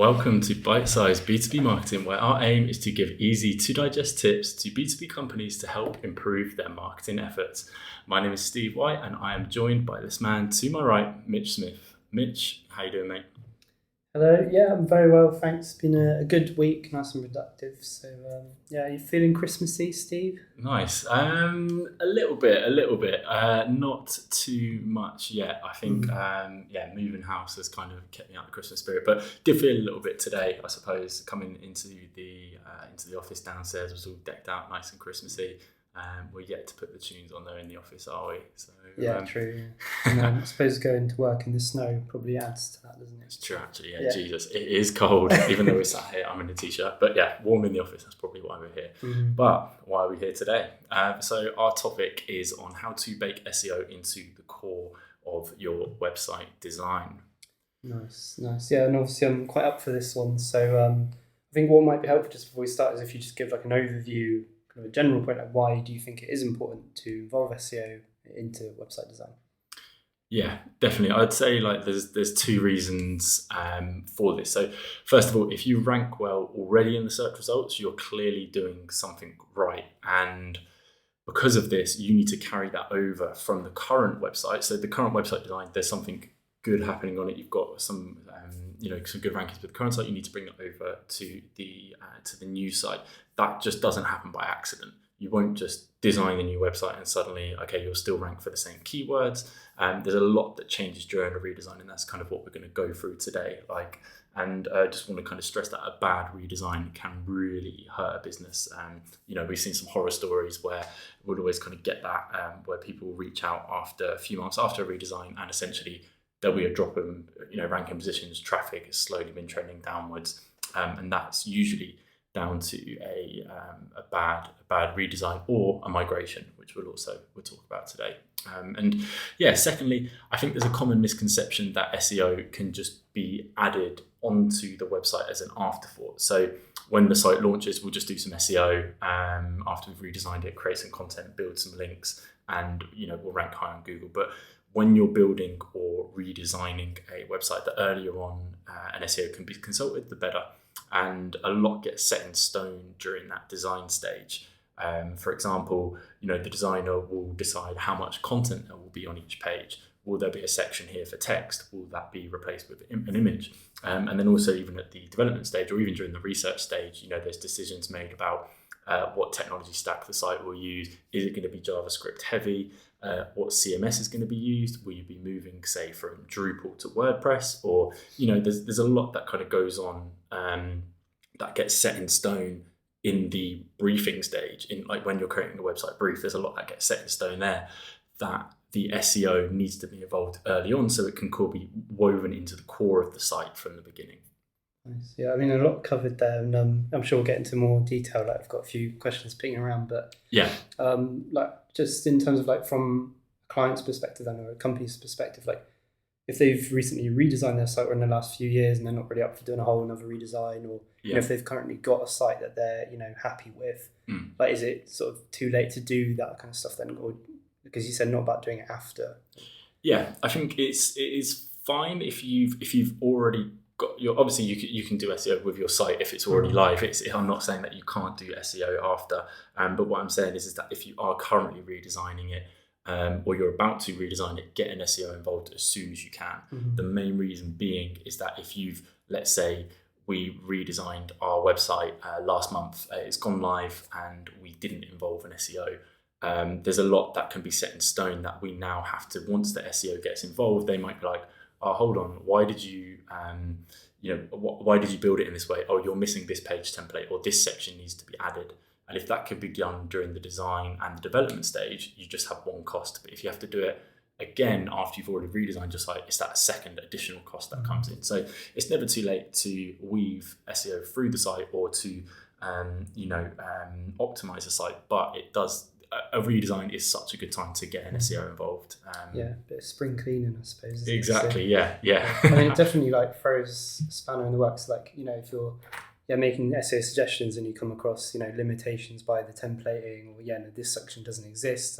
Welcome to Bitesize B2B Marketing, where our aim is to give easy to digest tips to B2B companies to help improve their marketing efforts. My name is Steve White and I am joined by this man to my right, Mitch Smith. Mitch, how you doing, mate? Hello, yeah, I'm very well, thanks. It's been a good week, nice and productive. So, are you feeling Christmassy, Steve? Nice. A little bit. Not too much yet. I think, moving house has kind of kept me out of the Christmas spirit, but did feel a little bit today, I suppose, coming into the office downstairs was all decked out nice and Christmassy. We're yet to put the tunes on there in the office, are we? So, true. And I suppose going to work in the snow probably adds to that, doesn't it? It's true, actually. Yeah, Jesus, it is cold. Even though we're sat here, I'm in a t-shirt. But yeah, warm in the office. That's probably why we're here. Mm-hmm. But why are we here today? So our topic is on how to bake SEO into the core of your website design. Nice. Yeah, and obviously I'm quite up for this one. So I think what might be helpful just before we start is if you just give like an overview, kind of a general point, like why do you think it is important to involve SEO into website design? Yeah, definitely. I'd say like there's two reasons for this. So first of all, if you rank well already in the search results, you're clearly doing something right. And because of this, you need to carry that over from the current website. So the current website design, there's something good happening on it. You've got some some good rankings with the current site. You need to bring it over to the new site. That just doesn't happen by accident. You won't just design a new website and suddenly, okay, you'll still rank for the same keywords. There's a lot that changes during a redesign, and that's kind of what we're going to go through today. And just want to kind of stress that a bad redesign can really hurt a business. We've seen some horror stories where we'll always kind of get that, where people reach out after a few months after a redesign, and essentially there'll be a drop in, ranking positions. Traffic has slowly been trending downwards, and that's usually down to a bad redesign or a migration, which we'll talk about today. Secondly, I think there's a common misconception that SEO can just be added onto the website as an afterthought. So when the site launches, we'll just do some SEO after we've redesigned it, create some content, build some links, and we'll rank high on Google. But when you're building or redesigning a website, the earlier on an SEO can be consulted, the better. And a lot gets set in stone during that design stage. For example, the designer will decide how much content there will be on each page. Will there be a section here for text? Will that be replaced with an image? And then also even at the development stage or even during the research stage, there's decisions made about what technology stack the site will use. Is it going to be JavaScript heavy? What CMS is going to be used? Will you be moving, say, from Drupal to WordPress? Or, there's a lot that kind of goes on that gets set in stone in the briefing stage. In like when you're creating a website brief, there's a lot that gets set in stone there that the SEO needs to be involved early on so it can be woven into the core of the site from the beginning. Nice. Yeah, I mean, a lot covered there, and I'm sure we'll get into more detail. Like, I've got a few questions picking around, but just in terms of from a client's perspective and a company's perspective, like if they've recently redesigned their site or in the last few years and they're not really up for doing a whole another redesign, or if they've currently got a site that they're happy with, is it sort of too late to do that kind of stuff then, or because you said not about doing it after? Yeah, I think it is fine if you've already got your, obviously you can do SEO with your site if it's already live. I'm not saying that you can't do SEO after, but what I'm saying is that if you are currently redesigning it, or you're about to redesign it, get an SEO involved as soon as you can. Mm-hmm. The main reason being is that if let's say we redesigned our website last month, it's gone live and we didn't involve an SEO, there's a lot that can be set in stone that we now have to, once the SEO gets involved, they might be like, oh, hold on, why did you why did you build it in this way? Oh, you're missing this page template, or this section needs to be added. And if that could be done during the design and the development stage, you just have one cost. But if you have to do it again after you've already redesigned your site, it's that second additional cost that comes in. So it's never too late to weave SEO through the site or to optimize the site. But it does. A redesign is such a good time to get an SEO involved. A bit of spring cleaning, I suppose. Exactly. So, yeah. I mean, it definitely throws a spanner in the works. If you're making SEO suggestions and you come across limitations by the templating, or this section doesn't exist,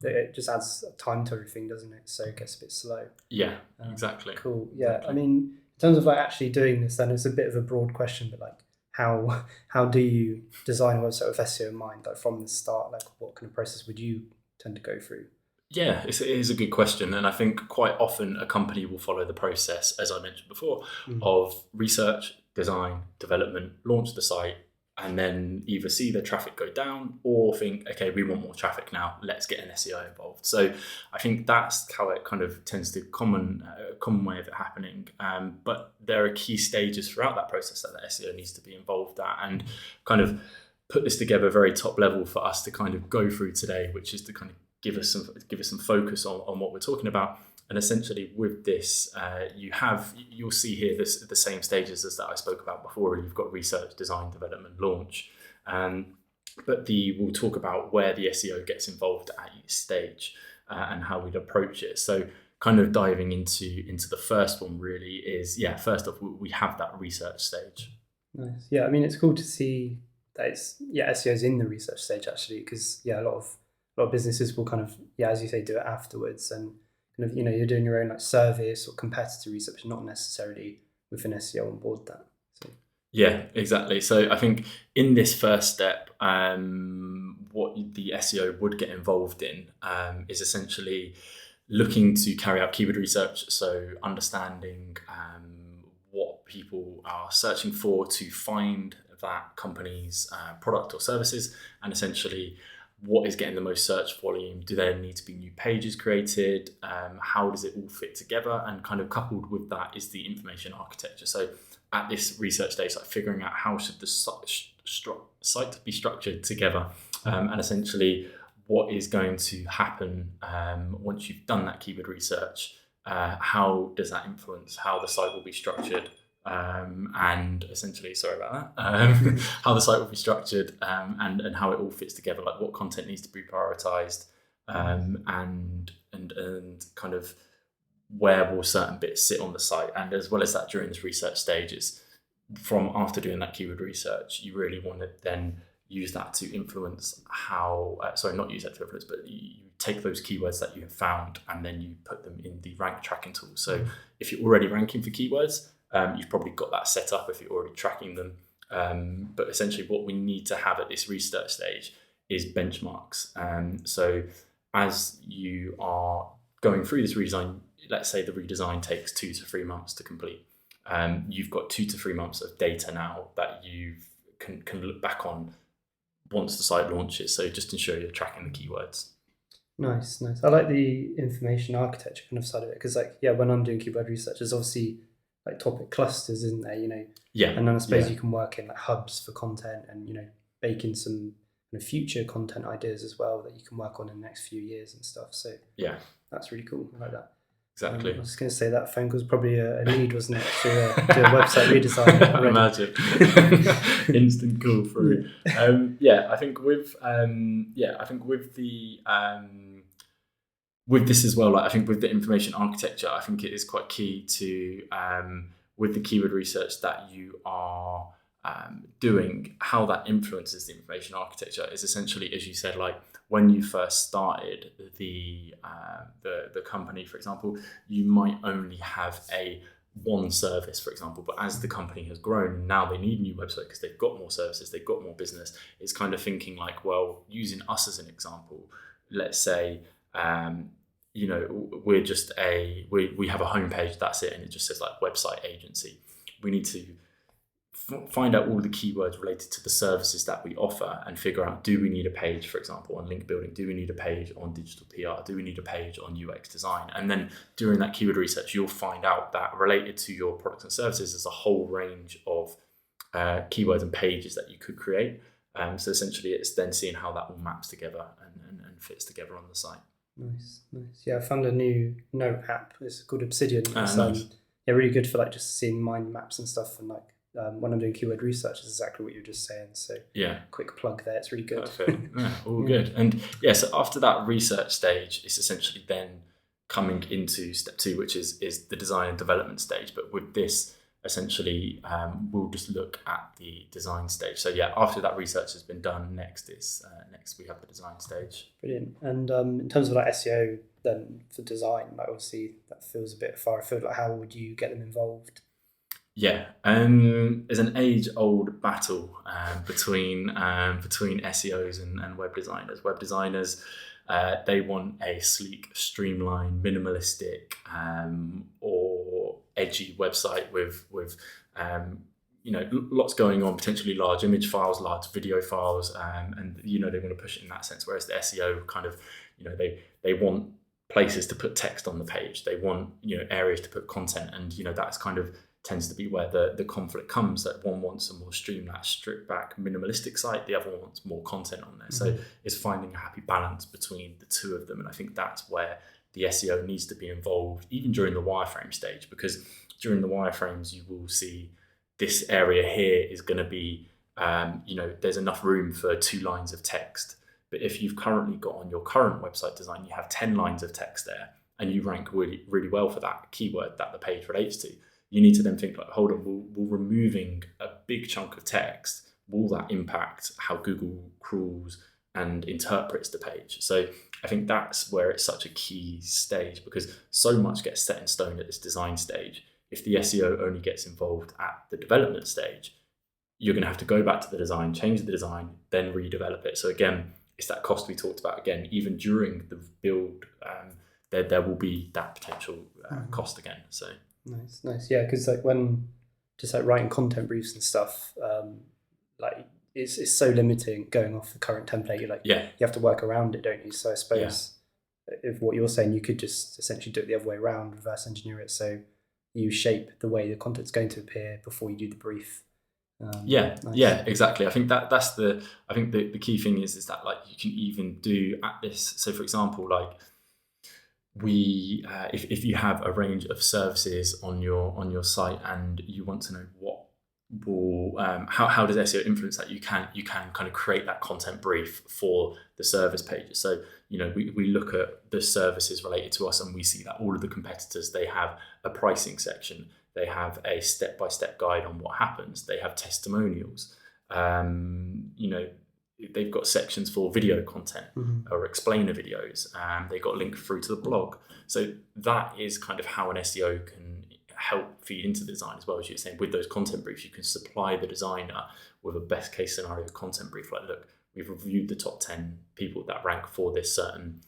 it just adds time to everything, doesn't it? So it gets a bit slow. Yeah, exactly. Cool. Yeah, exactly. I mean, in terms of like actually doing this, then it's a bit of a broad question, but like how do you design a website with SEO in mind? Like from the start, like what kind of process would you tend to go through? Yeah, it is a good question. And I think quite often a company will follow the process, as I mentioned before, of research, design, development, launch the site, and then either see the traffic go down or think, okay, we want more traffic now, let's get an SEO involved. So I think that's how it kind of tends to common way of it happening. But there are key stages throughout that process that the SEO needs to be involved at, and kind of put this together very top level for us to kind of go through today, which is to kind of give us some focus on what we're talking about. And essentially with this, you'll see here the same stages as that I spoke about before. You've got research, design, development, launch. But we'll talk about where the SEO gets involved at each stage and how we'd approach it. So kind of diving into the first one really is, first off, we have that research stage. Nice. Yeah, I mean, it's cool to see that SEO is in the research stage actually, because a lot of businesses will kind of, as you say, do it afterwards, and kind of, you're doing your own like service or competitor research, not necessarily with an SEO on board that. So. Yeah, exactly. So I think in this first step, what the SEO would get involved in is essentially looking to carry out keyword research. So understanding what people are searching for to find that company's product or services, and essentially what is getting the most search volume. Do there need to be new pages created? How does it all fit together? And kind of coupled with that is the information architecture. So at this research stage, like figuring out how should the site be structured together, and essentially what is going to happen once you've done that keyword research. How does that influence how the site will be structured? And essentially, sorry about that, how the site will be structured, and how it all fits together, like what content needs to be prioritized, and kind of where will certain bits sit on the site. And as well as that, during this research stages, from after doing that keyword research, you really want to then use that to influence not use that to influence, but you take those keywords that you have found and then you put them in the rank tracking tool. So if you're already ranking for keywords, you've probably got that set up if you're already tracking them. But essentially what we need to have at this research stage is benchmarks. So as you are going through this redesign, let's say the redesign takes 2 to 3 months to complete. You've got 2 to 3 months of data now that you can look back on once the site launches. So just ensure you're tracking the keywords. Nice. I like the information architecture kind of side of it, because when I'm doing keyword research, there's obviously like topic clusters, isn't there? And then I suppose you can work in like hubs for content, and bake in some kind of future content ideas as well that you can work on in the next few years and stuff. So that's really cool. I like that. Exactly. I was going to say that phone call's probably a lead, wasn't it, to do a website redesign. Imagine. Instant call through. I think with with this as well, like I think with the information architecture, I think it is quite key to with the keyword research that you are doing, how that influences the information architecture is essentially, as you said, like when you first started the company, for example, you might only have one service, for example, but as the company has grown, now they need a new website because they've got more services, they've got more business. It's kind of thinking like, well, using us as an example, let's say, we're just we have a homepage, that's it, and it just says like website agency. We need to find out all the keywords related to the services that we offer and figure out, do we need a page, for example, on link building? Do we need a page on digital PR? Do we need a page on UX design? And then during that keyword research, you'll find out that related to your products and services, there's a whole range of keywords and pages that you could create. So essentially it's then seeing how that all maps together and fits together on the site. Nice. Yeah, I found a new note app. It's called Obsidian. It's nice. Really good for like just seeing mind maps and stuff, and like when I'm doing keyword research, is exactly what you were just saying. So quick plug there. It's really good. Perfect. All good. And so after that research stage, it's essentially then coming into step 2, which is the design and development stage. But with this, essentially, we'll just look at the design stage. So after that research has been done, next we have the design stage. Brilliant. And in terms of like SEO, then for design, like obviously that feels a bit far afield. Like how would you get them involved? Yeah, there's an age-old battle between SEOs and web designers. Web designers, they want a sleek, streamlined, minimalistic, or edgy website with lots going on, potentially large image files, large video files, and they want to push it in that sense. Whereas the SEO kind of, they want places to put text on the page. They want areas to put content, and that's kind of tends to be where the conflict comes, that one wants a more streamlined, stripped back, minimalistic site, the other one wants more content on there. Mm-hmm. So it's finding a happy balance between the two of them, and I think that's where the SEO needs to be involved, even during the wireframe stage, because during the wireframes you will see this area here is going to be there's enough room for 2 lines of text. But if you've currently got on your current website design, you have 10 lines of text there, and you rank really, really well for that keyword that the page relates to, you need to then think, like, hold on, will removing a big chunk of text, will that impact how Google crawls and interprets the page? So I think that's where it's such a key stage, because so much gets set in stone at this design stage. If the SEO only gets involved at the development stage, you're going to have to go back to the design, change the design, then redevelop it. So again, it's that cost we talked about again. Even during the build, there will be that potential cost again. So nice, yeah. Because like when just like writing content briefs and stuff, like it's so limiting going off the current template. You have to work around it, don't you? So I suppose if what you're saying, you could just essentially do it the other way around, reverse engineer it, so you shape the way the content's going to appear before you do the brief. Nice. Yeah, exactly. I think that's the key thing is that, like, you can even do at this. So for example, like if you have a range of services on your site and you want to know what will how does SEO influence that, you can kind of create that content brief for the service pages. So we look at the services related to us, and we see that all of the competitors, they have a pricing section, they have a step-by-step guide on what happens, they have testimonials, they've got sections for video content or explainer videos, they've got a link through to the blog. So that is kind of how an SEO can help feed into the design, as well as you're saying. With those content briefs, you can supply the designer with a best case scenario content brief, like, look, we've reviewed the top 10 people that rank for this certain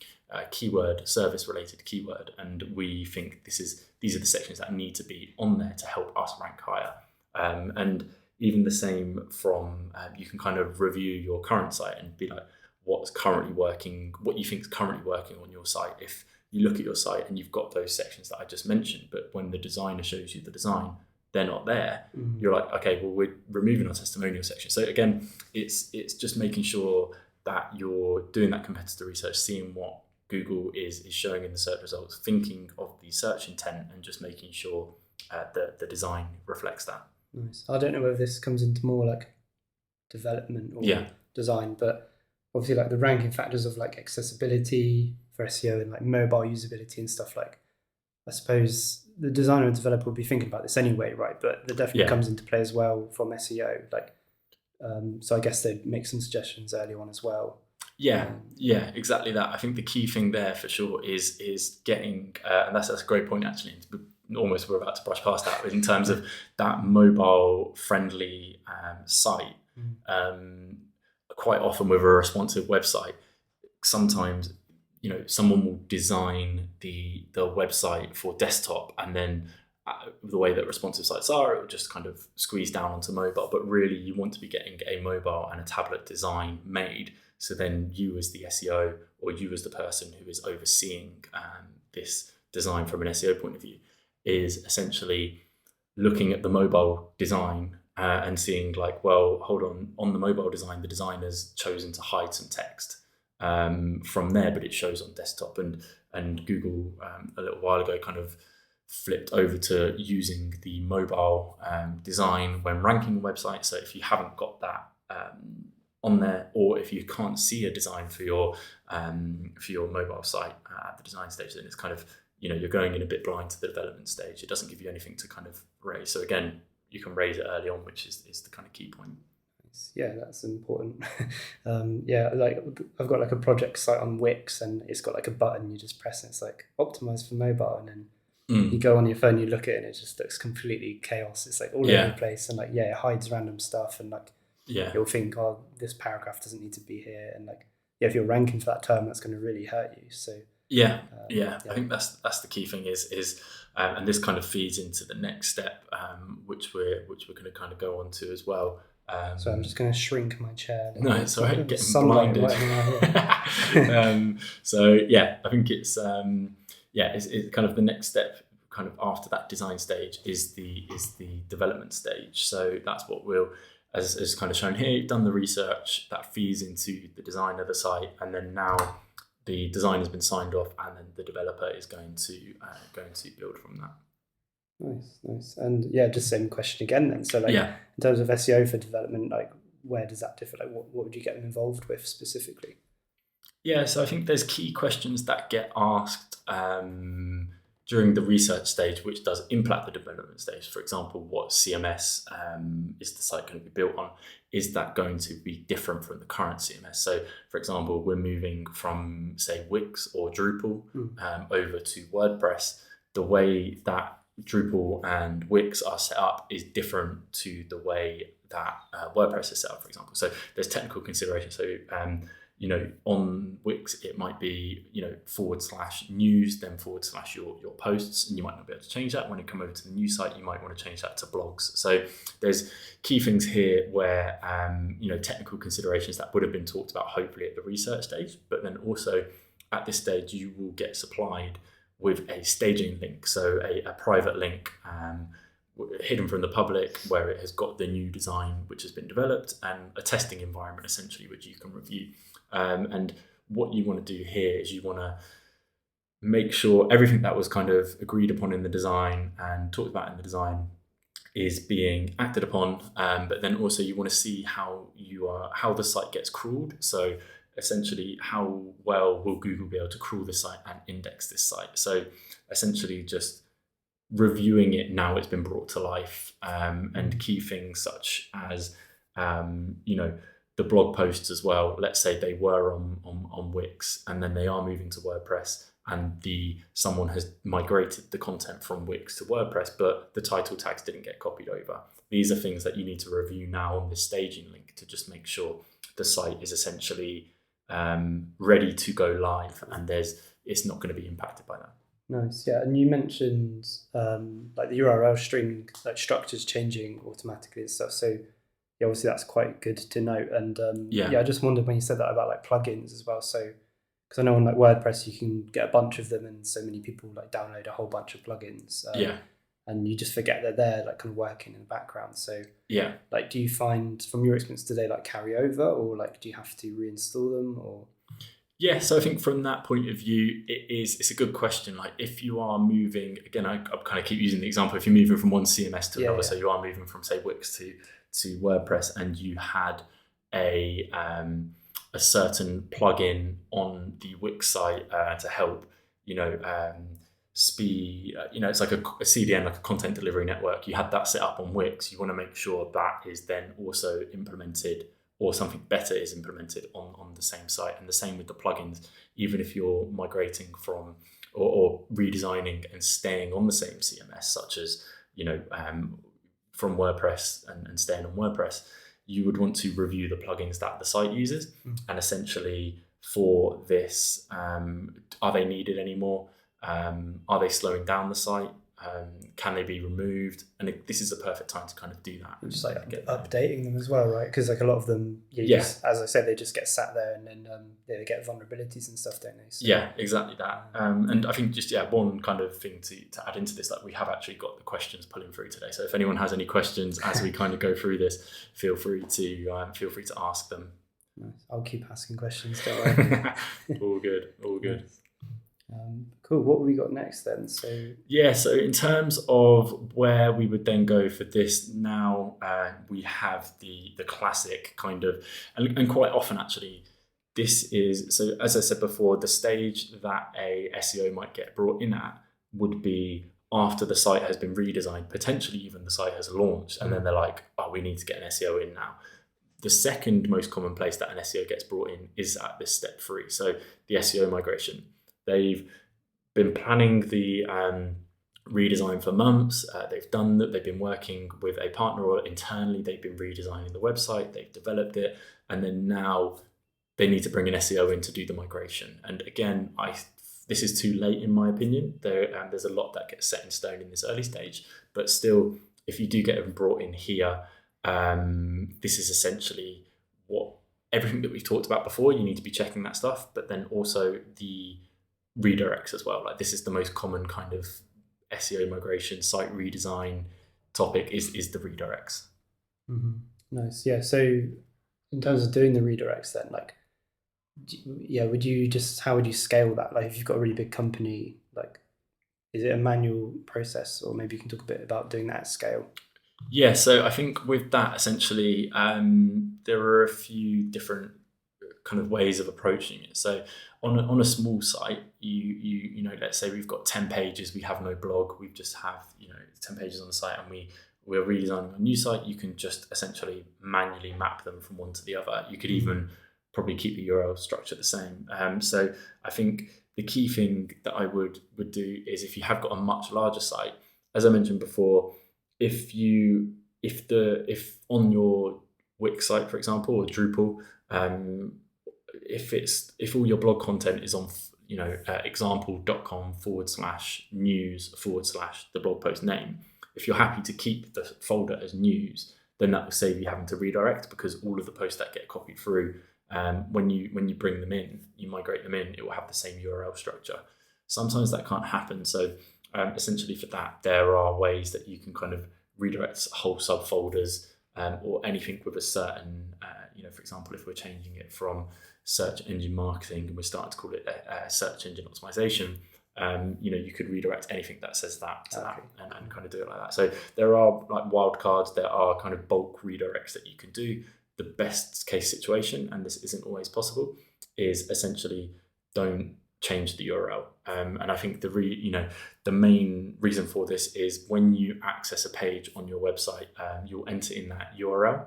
keyword, service related keyword, and we think these are the sections that need to be on there to help us rank higher. And even the same from you can kind of review your current site and be like, what's currently working, what you think is currently working on your site. If you look at your site and you've got those sections that I just mentioned, but when the designer shows you the design, they're not there, you're like, okay, well, we're removing our testimonial section. So again, it's just making sure that you're doing that competitor research, seeing what Google is showing in the search results, thinking of the search intent, and just making sure the design reflects that. Nice. I don't know whether this comes into more like development or design, but obviously like the ranking factors of like accessibility for SEO and like mobile usability and stuff, like I suppose the designer and developer will be thinking about this anyway, right? But that definitely comes into play as well from SEO. Like, so I guess they'd make some suggestions early on as well. Yeah, exactly that. I think the key thing there for sure is getting, and that's a great point actually. Almost we're about to brush past that in terms of that mobile friendly site. Quite often with a responsive website, sometimes someone will design the website for desktop, and then the way that responsive sites are, it will just kind of squeeze down onto mobile. But really, you want to be getting a mobile and a tablet design made, so then you as the SEO, or you as the person who is overseeing this design from an SEO point of view, is essentially looking at the mobile design and seeing like, well, hold on the mobile design, the designer's chosen to hide some text from there, but it shows on desktop. And Google a little while ago kind of flipped over to using the mobile design when ranking a website. So if you haven't got that on there, or if you can't see a design for your mobile site at the design stage, then it's kind of, you're going in a bit blind to the development stage. It doesn't give you anything to kind of raise. So again, you can raise it early on, which is the kind of key point. Yeah, that's important. Like I've got like a project site on Wix, and it's got like a button you just press, and it's like optimized for mobile, and then You go on your phone, you look at it, and it just looks completely chaos. It's like all over the place, and like it hides random stuff, and like you'll think, oh, this paragraph doesn't need to be here, and like if you're ranking for that term, that's going to really hurt you. So I think that's the key thing is and this kind of feeds into the next step, which we're going to kind of go on to as well. So I'm just going to shrink my chair. No, it's all right. Getting blinded. So I think it's kind of the next step. Kind of after that design stage is the development stage. So that's what we'll, as kind of shown here, you've done the research that feeds into the design of the site, and then now the design has been signed off, and then the developer is going to build from that. Nice. And just same question again then. So in terms of SEO for development, like where does that differ? Like what would you get them involved with specifically? So I think there's key questions that get asked during the research stage, which does impact the development stage. For example, what CMS is the site going to be built on? Is that going to be different from the current CMS? So, for example, we're moving from, say, Wix or Drupal over to WordPress. The way that Drupal and Wix are set up is different to the way that WordPress is set up, for example. So there's technical considerations. So, on Wix, it might be, /news, then /your posts, and you might not be able to change that. When you come over to the new site, you might want to change that to blogs. So there's key things here where, technical considerations that would have been talked about hopefully at the research stage, but then also at this stage, you will get supplied with a staging link. So a private link hidden from the public where it has got the new design which has been developed, and a testing environment essentially which you can review. And what you want to do here is you want to make sure everything that was kind of agreed upon in the design and talked about in the design is being acted upon, but then also you want to see how the site gets crawled. So essentially, how well will Google be able to crawl this site and index this site? So essentially just reviewing it now it's been brought to life, and key things such as the blog posts as well. Let's say they were on Wix and then they are moving to WordPress, and someone has migrated the content from Wix to WordPress, but the title tags didn't get copied over. These are things that you need to review now on this staging link to just make sure the site is essentially ready to go live, and it's not going to be impacted by that. Nice, and you mentioned like the URL string like structures changing automatically and stuff. So obviously that's quite good to note. And I just wondered when you said that about like plugins as well. So because I know on like WordPress you can get a bunch of them, and so many people like download a whole bunch of plugins. And you just forget they're there, like kind of working in the background. So like, do you find from your experience, do they like carry over, or like do you have to reinstall them, or? So I think from that point of view, it's a good question. Like if you are moving, again, I kind of keep using the example, if you're moving from one CMS to another, so you are moving from say Wix to WordPress, and you had a certain plugin on the Wix site to help, speed, it's like a CDN, like a content delivery network. You had that set up on Wix. You want to make sure that is then also implemented, or something better is implemented on the same site. And the same with the plugins, even if you're migrating from or redesigning and staying on the same CMS, such as, from WordPress and staying on WordPress, you would want to review the plugins that the site uses. And essentially for this, are they needed anymore? Are they slowing down the site? Can they be removed? And this is the perfect time to kind of do that. Just like updating them as well, right? Because like a lot of them, just, as I said, they just get sat there, and then they get vulnerabilities and stuff, don't they? So, exactly that. And I think just one kind of thing to add into this, like we have actually got the questions pulling through today. So if anyone has any questions as we kind of go through this, feel free to ask them. Nice. I'll keep asking questions. Don't worry. All good. Nice. Cool. What have we got next then? So in terms of where we would then go for this now, we have the classic kind of, and quite often actually, this is, so as I said before, the stage that a SEO might get brought in at would be after the site has been redesigned, potentially even the site has launched, and then they're like, oh, we need to get an SEO in now. The second most common place that an SEO gets brought in is at this step 3. So the SEO migration. They've been planning the redesign for months. They've done that. They've been working with a partner, or internally they've been redesigning the website. They've developed it, and then now they need to bring an SEO in to do the migration. And again, this is too late in my opinion. There's a lot that gets set in stone in this early stage, but still, if you do get them brought in here, this is essentially what everything that we've talked about before. You need to be checking that stuff, but then also the redirects as well. Like, this is the most common kind of SEO migration, site redesign topic is the redirects. Mm-hmm. Nice. Yeah. So in terms of doing the redirects, then, like, how would you scale that? Like, if you've got a really big company, like, is it a manual process, or maybe you can talk a bit about doing that at scale? Yeah, so I think with that, essentially, there are a few different kind of ways of approaching it. So on a small site, you know, let's say we've got 10 pages, we have no blog, we just have, 10 pages on the site, and we're redesigning a new site. You can just essentially manually map them from one to the other. You could even probably keep the URL structure the same. So I think the key thing that I would do is, if you have got a much larger site, as I mentioned before, if on your Wix site, for example, or Drupal, if all your blog content is on example.com/news/the blog post name, if you're happy to keep the folder as news, then that will save you having to redirect, because all of the posts that get copied through, when you bring them in, you migrate them in, it will have the same URL structure. Sometimes that can't happen, so essentially for that, there are ways that you can kind of redirect whole subfolders, or anything with a certain, for example, if we're changing it from search engine marketing and we're starting to call it search engine optimization, you could redirect anything that says that to that, and kind of do it like that. So there are like wildcards, there are kind of bulk redirects that you can do. The best case situation, and this isn't always possible, is essentially don't change the URL. And I think the main reason for this is, when you access a page on your website, you'll enter in that URL.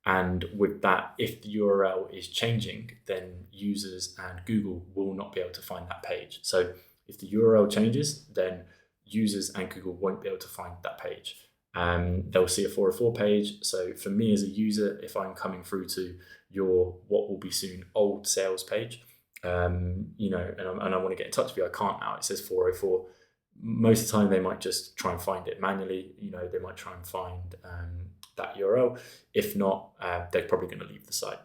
And with that, if the URL is changing, then users and Google will not be able to find that page. So if the URL changes, then users and Google won't be able to find that page. They'll see a 404 page. So for me as a user, if I'm coming through to your what will be soon old sales page, and I want to get in touch with you, I can't now. It says 404. Most of the time, they might just try and find it manually. They might try and find that URL. If not, they're probably going to leave the site.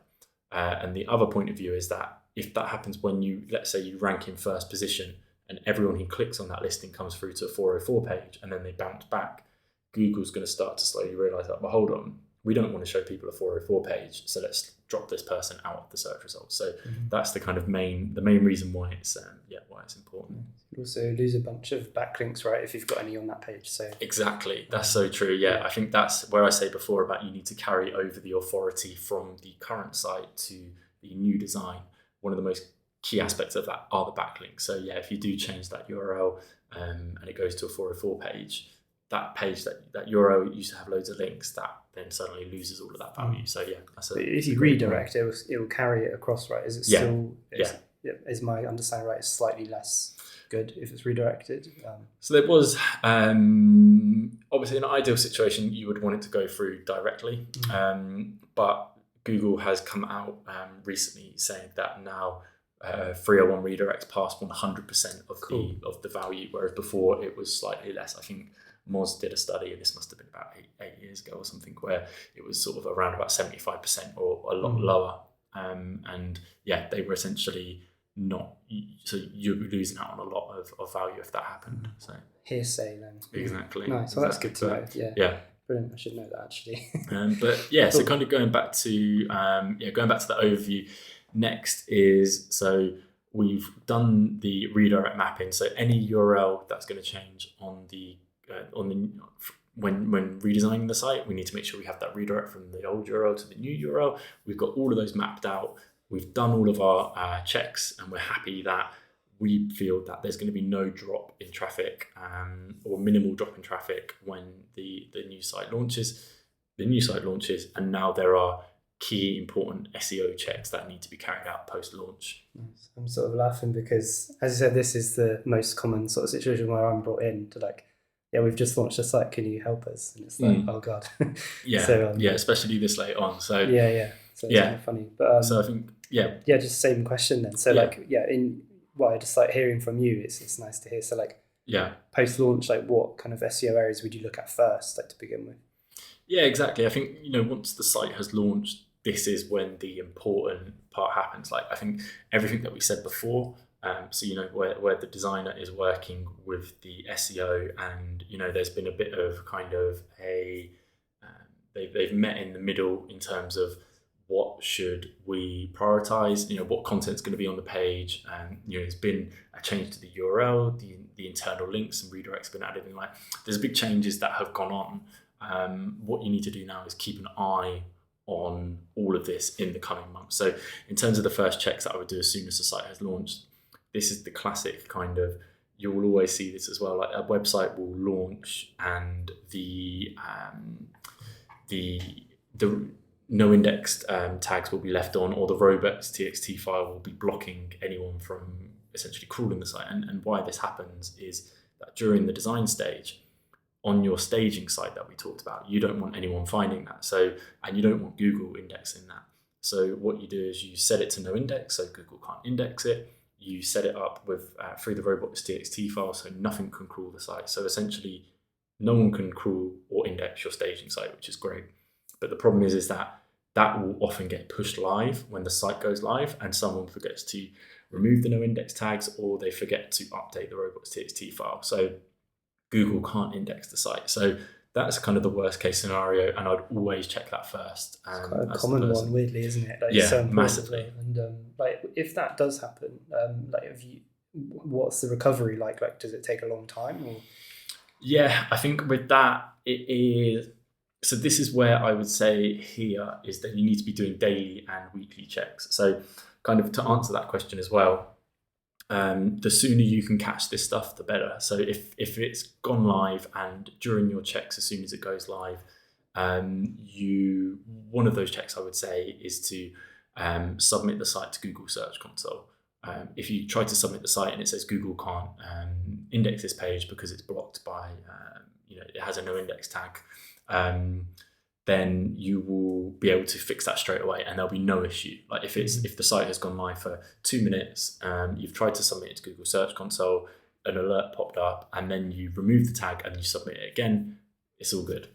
And the other point of view is that if that happens when let's say you rank in first position, and everyone who clicks on that listing comes through to a 404 page, and then they bounce back, Google's going to start to slowly realize that, well, hold on, we don't want to show people a 404 page, so let's drop this person out of the search results. So that's the kind of the main reason why it's important. You also lose a bunch of backlinks, right, if you've got any on that page. So exactly, that's so true. Yeah, I think that's where I say before about you need to carry over the authority from the current site to the new design. One of the most key aspects of that are the backlinks. So yeah, if you do change that URL and it goes to a 404 page, that page, that URL used to have loads of links, that then suddenly loses all of that value. So yeah, if you redirect, it will carry it across, right? Is it still? Is my understanding right? It's slightly less good if it's redirected. So there was obviously, in an ideal situation, you would want it to go through directly, but Google has come out recently saying that now 301 redirects past 100% of the value, whereas before it was slightly less. I think Moz did a study, and this must have been about eight years ago or something, where it was sort of around about 75% or a lot lower. And yeah, they were essentially not, so you'd be losing out on a lot of value if that happened. So hearsay then. Exactly. Nice. So that's good to know. Yeah. Brilliant. I should know that actually. But yeah, so kind of going back to the overview. Next is, so we've done the redirect mapping. So any URL that's going to change on the when redesigning the site, we need to make sure we have that redirect from the old URL to the new URL. We've got all of those mapped out. We've done all of our checks, and we're happy that we feel that there's going to be no drop in traffic or minimal drop in traffic when the new site launches. The new site launches, and now there are key important SEO checks that need to be carried out post-launch. Nice. I'm sort of laughing because, as you said, this is the most common sort of situation where I'm brought in to we've just launched a site, can you help us? And it's like, oh God. Yeah. So, Especially this late on. So yeah. So it's kind of funny. But so I think, just same question then. So like, in what I just like hearing from you, it's nice to hear. So like, post-launch, like what kind of SEO areas would you look at first, like to begin with? Yeah, exactly. I think, once the site has launched, this is when the important part happens. Like, I think everything that we said before, so, where the designer is working with the SEO and, there's been a bit of kind of they've met in the middle in terms of what should we prioritize, what content's going to be on the page. And, there's been a change to the URL, the internal links and redirects have been added. And there's big changes that have gone on. What you need to do now is keep an eye on all of this in the coming months. So in terms of the first checks that I would do as soon as the site has launched, this is the classic kind of, you will always see this as well, like a website will launch and the no indexed tags will be left on, or the robots.txt file will be blocking anyone from essentially crawling the site. And why this happens is that during the design stage, on your staging site that we talked about, you don't want anyone finding that. And you don't want Google indexing that. So what you do is you set it to no index, so Google can't index it. You set it up with through the robots.txt file, so nothing can crawl the site. So essentially, no one can crawl or index your staging site, which is great. But the problem is that will often get pushed live when the site goes live, and someone forgets to remove the no index tags, or they forget to update the robots.txt file. So Google can't index the site. So that's kind of the worst case scenario, and I'd always check that first. It's quite a common one, weirdly, isn't it? Like, so massively. And if that does happen, what's the recovery like? Like, does it take a long time? Or? Yeah, I think with that, it is. So this is where I would say here is that you need to be doing daily and weekly checks. So kind of to answer that question as well, the sooner you can catch this stuff, the better. So if it's gone live and during your checks, as soon as it goes live, one of those checks I would say is to submit the site to Google Search Console. If you try to submit the site and it says Google can't index this page because it's blocked by, it has a no index tag, then you will be able to fix that straight away and there'll be no issue. Like if the site has gone live for 2 minutes, you've tried to submit it to Google Search Console, an alert popped up, and then you remove the tag and you submit it again, it's all good.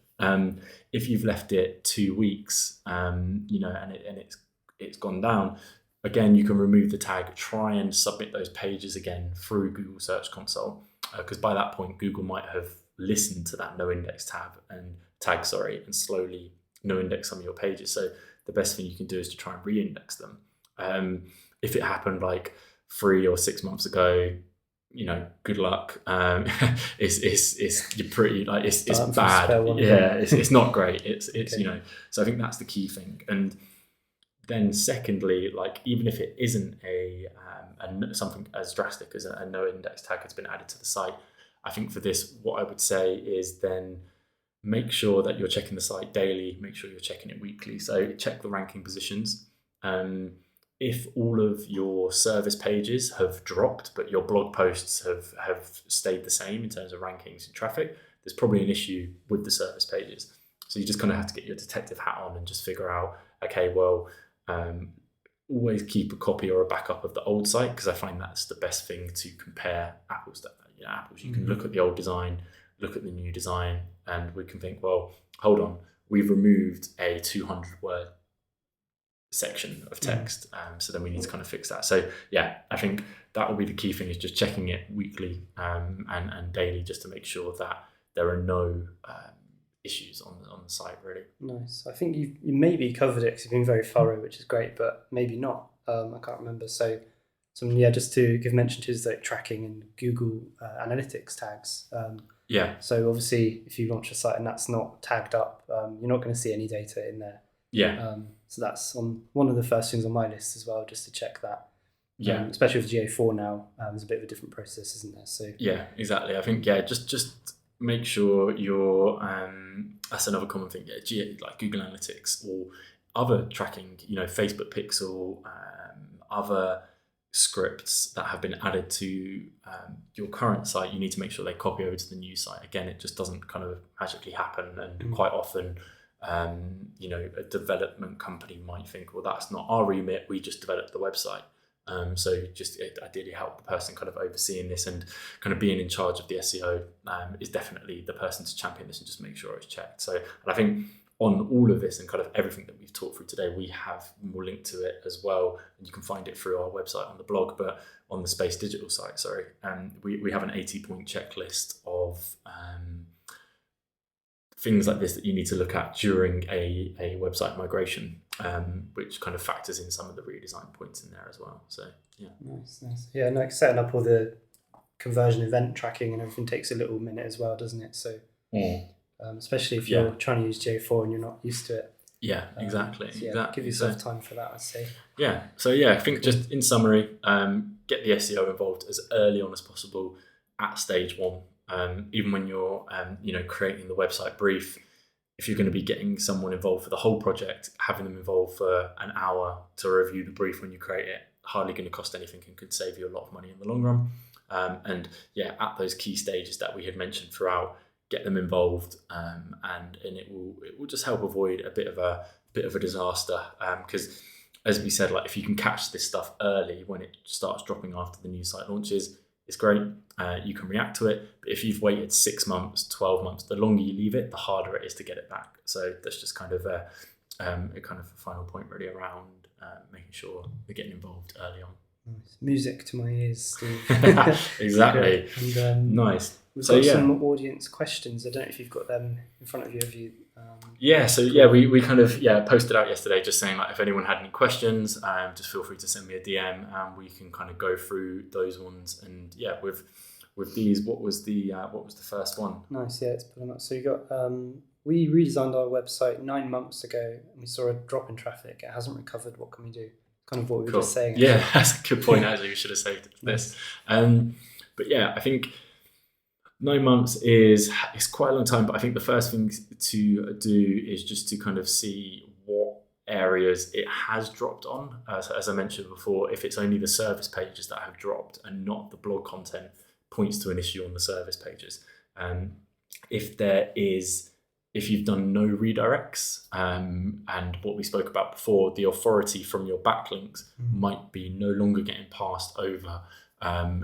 If you've left it 2 weeks, and it's gone down, again, you can remove the tag, try and submit those pages again through Google Search Console, because by that point, Google might have listened to that no index tag and slowly no index some of your pages. So the best thing you can do is to try and re-index them. If it happened like 3 or 6 months ago, good luck. It's you're pretty like it's bad. Yeah, it's not great. It's okay. So I think that's the key thing. And then secondly, like even if it isn't something as drastic as a no index tag has been added to the site, I think for this, what I would say is then make sure that you're checking the site daily, make sure you're checking it weekly. So check the ranking positions. If all of your service pages have dropped, but your blog posts have stayed the same in terms of rankings and traffic, there's probably an issue with the service pages. So you just kind of have to get your detective hat on and just figure out, okay, well, always keep a copy or a backup of the old site, because I find that's the best thing to compare apples to apples. You can look at the old design, look at the new design, and we can think, well, hold on, we've removed a 200-word section of text, so then we need to kind of fix that. So yeah, I think that will be the key thing, is just checking it weekly and daily, just to make sure that there are no issues on the site, really. Nice. I think you maybe covered it because you've been very thorough, which is great, but maybe not. I can't remember. So just to give mention to is like tracking and Google Analytics tags. So obviously, if you launch a site and that's not tagged up, you're not going to see any data in there. Yeah. So that's on one of the first things on my list as well, just to check that. Yeah. Especially with GA4 now, there's a bit of a different process, isn't there? So yeah, exactly. I think just make sure you're. That's another common thing. Yeah, like Google Analytics or other tracking. Facebook Pixel, other scripts that have been added to your current site, you need to make sure they copy over to the new site. Again, it just doesn't kind of magically happen, and quite often, a development company might think, well, that's not our remit, we just developed the website. So just ideally help the person kind of overseeing this and kind of being in charge of the SEO is definitely the person to champion this and just make sure it's checked. So, and I think on all of this and kind of everything that we've talked through today, we have more link to it as well, and you can find it through our website on the blog, but on the Space Digital site, we have an 80-point checklist of things like this that you need to look at during a website migration, which kind of factors in some of the redesign points in there as well. So yeah, nice. Yeah, like setting up all the conversion event tracking and everything takes a little minute as well, doesn't it? So especially if you're trying to use GA4 and you're not used to it. Yeah, exactly. Exactly. Give yourself time for that, I'd say. Yeah. So I think just in summary, get the SEO involved as early on as possible at stage one. Even when you're, creating the website brief, if you're going to be getting someone involved for the whole project, having them involved for an hour to review the brief when you create it, hardly going to cost anything and could save you a lot of money in the long run. At those key stages that we had mentioned throughout, get them involved, and it will just help avoid a bit of a disaster. Because as we said, like if you can catch this stuff early when it starts dropping after the new site launches, it's great. You can react to it. But if you've waited 6 months, 12 months, the longer you leave it, the harder it is to get it back. So that's just kind of a final point really around making sure we're getting involved early on. Nice. Music to my ears, Steve. Exactly. And, nice. We've got some audience questions. I don't know if you've got them in front of you. Have you? We kind of posted out yesterday just saying like if anyone had any questions, just feel free to send me a DM and we can kind of go through those ones. And with these, what was the first one? Nice, it's pulling up. So you got we redesigned our website 9 months ago and we saw a drop in traffic. It hasn't recovered. What can we do? Kind of what we were just saying. Yeah, that's a good point. Actually, we should have saved this. I think 9 months is quite a long time, but I think the first thing to do is just to kind of see what areas it has dropped on. So as I mentioned before, if it's only the service pages that have dropped and not the blog content, points to an issue on the service pages. If you've done no redirects, and what we spoke about before, the authority from your backlinks might be no longer getting passed over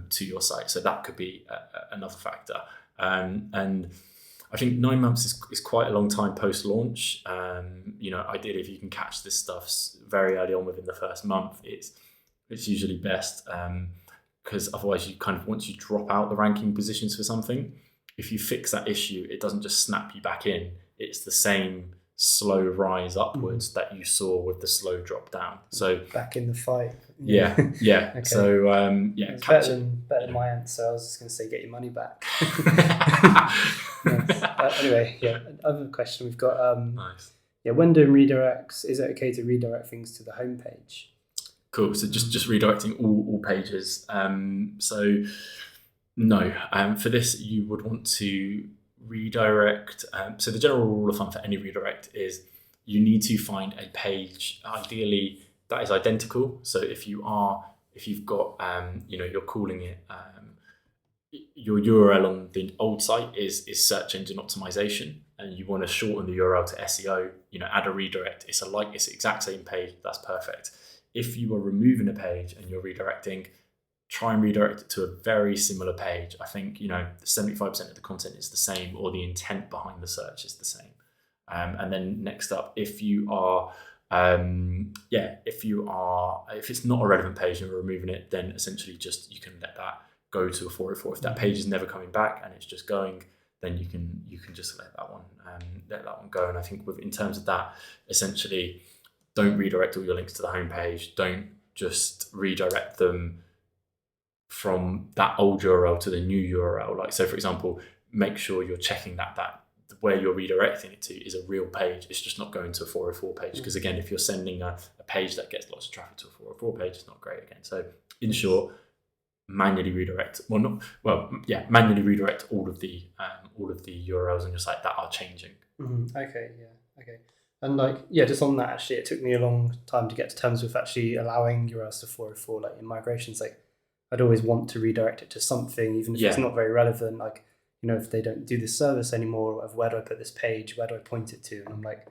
to your site. So that could be another factor. And I think 9 months is quite a long time post-launch. Ideally, if you can catch this stuff very early on within the first month, it's usually best, because otherwise you kind of, once you drop out the ranking positions for something, if you fix that issue, it doesn't just snap you back in. It's the same slow rise upwards that you saw with the slow drop down. So back in the fight. Yeah. Okay. So it's better than my answer. I was just going to say get your money back. Other question we've got. Nice. When doing redirects, is it okay to redirect things to the homepage? Cool. So just redirecting all pages. So no. For this, you would want to redirect. So the general rule of thumb for any redirect is you need to find a page, ideally that is identical. So if you've got, you're calling it, your URL on the old site is search engine optimization, and you want to shorten the URL to SEO, add a redirect. It's the exact same page. That's perfect. If you are removing a page and you're redirecting, try and redirect it to a very similar page. I think 75% of the content is the same, or the intent behind the search is the same. And then next up, if it's not a relevant page and you're removing it, then essentially just you can let that go to a 404. If that page is never coming back and it's just going, then you can just let that one go. And I think in terms of that, essentially, don't redirect all your links to the homepage. Don't just redirect them from that old URL to the new URL. Like, so for example, make sure you're checking that where you're redirecting it to is a real page. It's just not going to a 404 page. Because again, if you're sending a page that gets lots of traffic to a 404 page, it's not great again. So in short, manually redirect. Manually redirect all of the URLs on your site that are changing. Mm-hmm. Okay. And like, yeah, just on that, actually, it took me a long time to get to terms with actually allowing URLs to 404, like in migrations. Like, I'd always want to redirect it to something, even if it's not very relevant. Like, if they don't do this service anymore, of where do I put this page? Where do I point it to? And I'm like,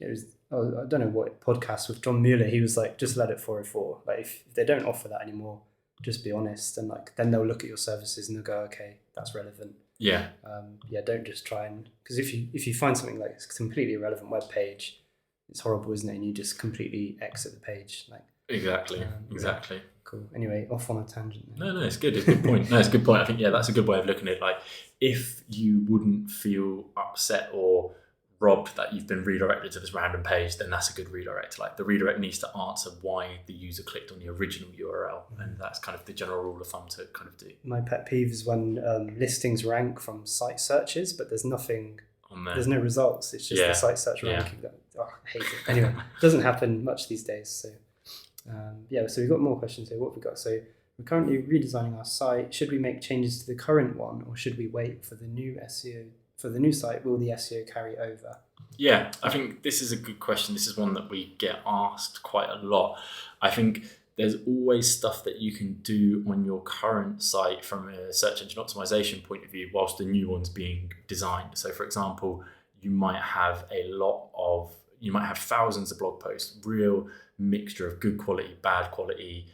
I don't know what podcast with John Mueller, he was like, just let it 404. Like, if they don't offer that anymore, just be honest. And like, then they'll look at your services and they'll go, okay, that's relevant. Yeah. Don't just try and, because if you find something like it's a completely irrelevant web page, it's horrible, isn't it? And you just completely exit the page. Like exactly. Yeah. Cool. Anyway, off on a tangent. No, it's good. It's a good point. No, it's a good point. I think that's a good way of looking at it. Like, if you wouldn't feel upset or robbed that you've been redirected to this random page, then that's a good redirect. Like, the redirect needs to answer why the user clicked on the original URL, and that's kind of the general rule of thumb to kind of do. My pet peeve is when listings rank from site searches, but there's nothing on there. There's no results. It's just the site search ranking. I hate it. Anyway, it doesn't happen much these days. So so we've got more questions here. What have we got? So we're currently redesigning our site. Should we make changes to the current one, or should we wait for the new SEO? For the new site, will the SEO carry over? Yeah, I think this is a good question. This is one that we get asked quite a lot. I think there's always stuff that you can do on your current site from a search engine optimization point of view whilst the new one's being designed. So for example, you might have thousands of blog posts, real mixture of good quality, bad quality,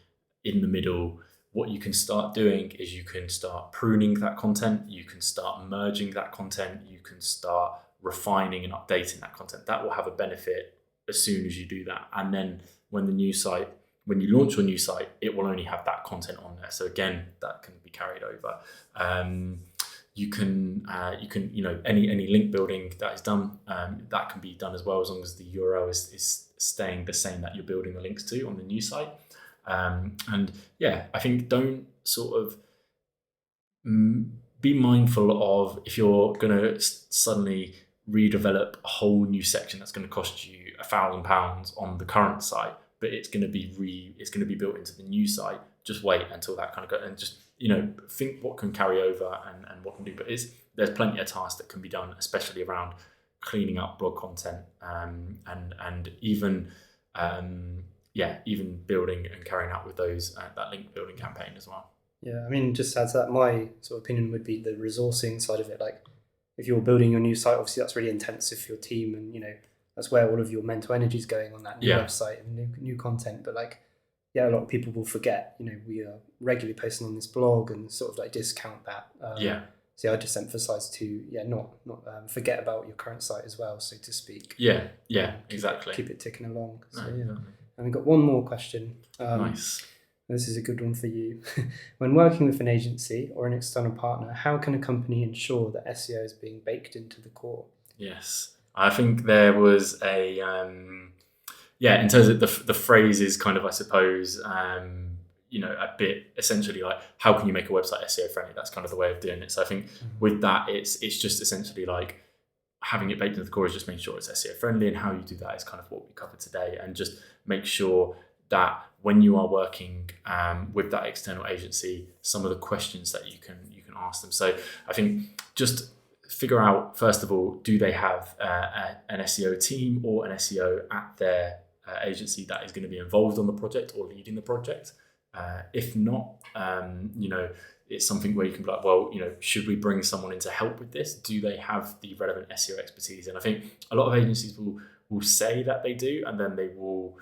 in the middle. What you can start doing is you can start pruning that content, you can start merging that content, you can start refining and updating that content. That will have a benefit as soon as you do that. And then when you launch your new site, it will only have that content on there. So again, that can be carried over. You can any link building that is done, that can be done as well, as long as the URL is staying the same that you're building the links to on the new site. I think don't sort of be mindful of, if you're going to suddenly redevelop a whole new section that's going to cost you £1,000 on the current site, but it's going to be built into the new site. Just wait until that kind of goes, and just think what can carry over and what can do. But there's plenty of tasks that can be done, especially around cleaning up blog content and even building and carrying out with those that link building campaign as well. Yeah, I mean, just to add to that, my sort of opinion would be the resourcing side of it. Like, if you're building your new site, obviously that's really intensive for your team, and that's where all of your mental energy is going, on that new website and new content. But a lot of people will forget. We are regularly posting on this blog and sort of like discount that. So I just emphasize to not forget about your current site as well, so to speak. Exactly. Keep it ticking along. So, And we've got one more question. Nice. This is a good one for you. When working with an agency or an external partner, how can a company ensure that SEO is being baked into the core? Yes, I think there was a in terms of the phrase is kind of, I suppose, a bit essentially like, how can you make a website SEO friendly? That's kind of the way of doing it. So I think with that, it's just essentially like having it baked into the core is just making sure it's SEO friendly, and how you do that is kind of what we covered today. And just make sure that when you are working with that external agency, some of the questions that you can ask them. So I think just figure out, first of all, do they have an SEO team or an SEO at their agency that is going to be involved on the project or leading the project? If not, it's something where you can be like, well, should we bring someone in to help with this? Do they have the relevant SEO expertise? And I think a lot of agencies will say that they do, and then they will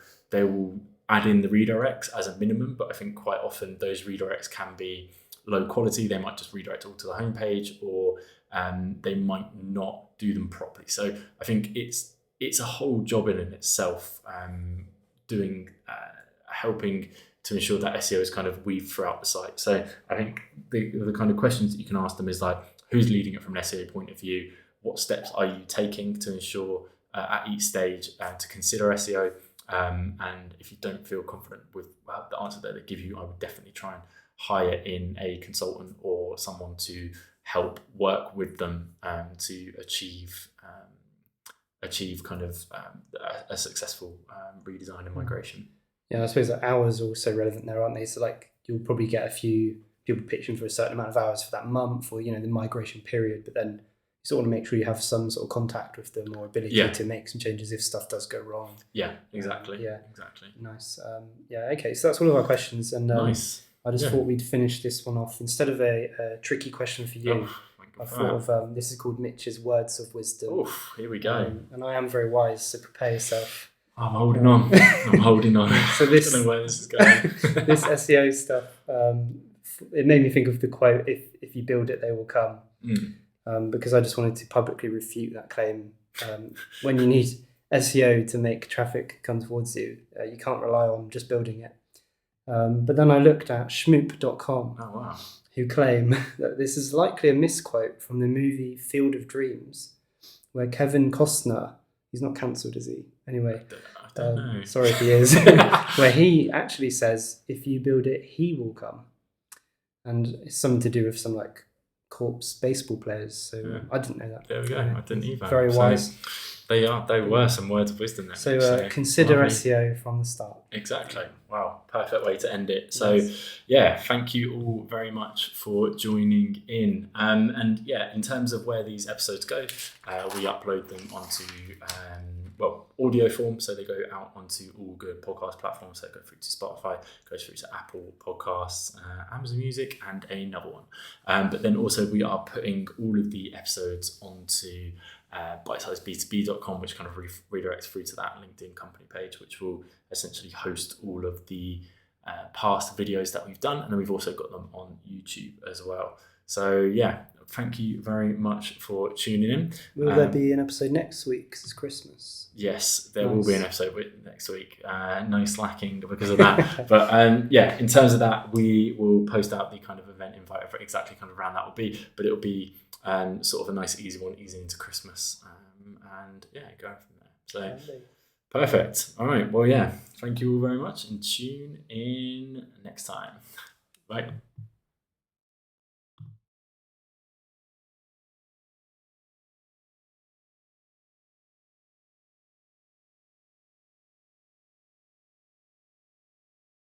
add in the redirects as a minimum. But I think quite often those redirects can be low quality. They might just redirect all to the homepage, or they might not do them properly. So I think it's a whole job in itself, helping to ensure that SEO is kind of weaved throughout the site. So I think the kind of questions that you can ask them is like, who's leading it from an SEO point of view? What steps are you taking to ensure at each stage to consider SEO? And if you don't feel confident with the answer that they give you, I would definitely try and hire in a consultant or someone to help work with them to achieve kind of a successful redesign and migration. Yeah, I suppose that hours are also relevant there, aren't they? So like, you'll probably get a few people pitching for a certain amount of hours for that month, or the migration period, but then sort of want to make sure you have some sort of contact with them or ability to make some changes if stuff does go wrong. Yeah, exactly. Exactly. Nice. Okay, so that's all of our questions, and nice. I just thought we'd finish this one off. Instead of a tricky question for you, I thought of this is called Mitch's Words of Wisdom. Oh, here we go. And I am very wise, so prepare yourself. I'm holding on. I'm holding on. So this, I don't know where this is going. This SEO stuff, it made me think of the quote, if you build it, they will come. Because I just wanted to publicly refute that claim. When you need SEO to make traffic come towards you, you can't rely on just building it. But then I looked at schmoop.com, who claim that this is likely a misquote from the movie Field of Dreams, where Kevin Costner, he's not cancelled, is he? Anyway, I don't know. Sorry if he is, where he actually says, if you build it, he will come. And it's something to do with some like corpse baseball players. So I didn't know that. There we go. I didn't either. Very wise. They were some words of wisdom there. So consider SEO from the start. Exactly. Wow. Perfect way to end it. So thank you all very much for joining in. And in terms of where these episodes go, we upload them onto audio form, so they go out onto all good podcast platforms. So go through to Spotify, goes through to Apple Podcasts, Amazon Music, and another one. But then also we are putting all of the episodes onto Bitesize B2B.com, which kind of redirects through to that LinkedIn company page, which will essentially host all of the past videos that we've done, and then we've also got them on YouTube as well. So thank you very much for tuning in. Will there be an episode next week because it's Christmas? Yes, there will be an episode next week. No slacking because of that. But in terms of that, we will post out the kind of event invite for exactly kind of around that will be, but it'll be sort of a nice easy one, easy into Christmas. Going from there. So perfect. All right. Well, thank you all very much, and tune in next time. Bye.